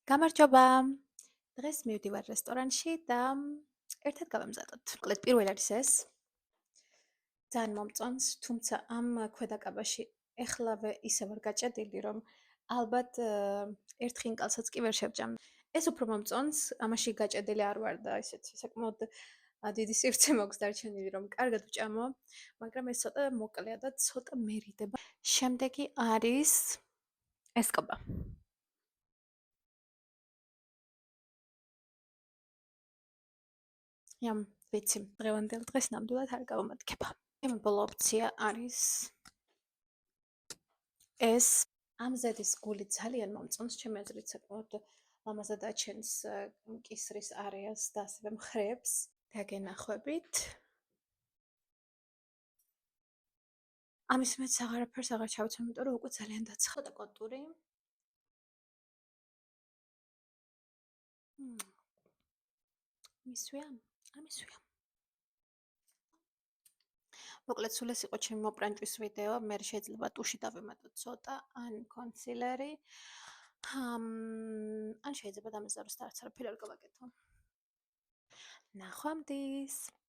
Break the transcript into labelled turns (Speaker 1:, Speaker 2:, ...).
Speaker 1: გამარჯობა. დღეს მივდივარ რესტორანში და ერთად გავამზადოთ. მოკლედ პირველი არის ეს. ძალიან მომწონს, თუმცა ამ ქვედაკაბაში ეხლავე ისე ვარ გაჭედილი, რომ ალბათ ერთ ხინკალსაც კი ვერ შევჭამ. ეს უფრო მომწონს, ამაში გაჭედილი არ ვარ და ისეთი საკმაოდ დიდი სივრცე მაქვს დარჩენილი, რომ კარგად ვჭამო, მაგრამ ეს ცოტა მოკლეა და ცოტა მერიდება. შემდეგი არის ესკობა. ям, ვიცი, დღევანდელ დღეს ნამდვილად არ გავამადგება. ჩემი ბოლო ოპცია არის ეს. ამ ზეთის გული ძალიან მომწონს, ჩემი აზრით საკმაოდ ლამაზად აჩენს კისრის არეას და ასევე მხრებს. დაგენახვებით. ამის მეც აღარაფერს აღარ ჩავიცვამ, იმიტომ რომ უკვე ძალიან დაცხადა კოტური. მისვია? ამისვია. მოკლედ სულ ეს იყო ჩემი მოპრანჭვის ვიდეო. მე შეიძლება ტუში დავემატო ცოტა ან კონსილერი. ან შეიძლება დამეზაროს და არც არაფერი არ გავაკეთო. ნახვამდის.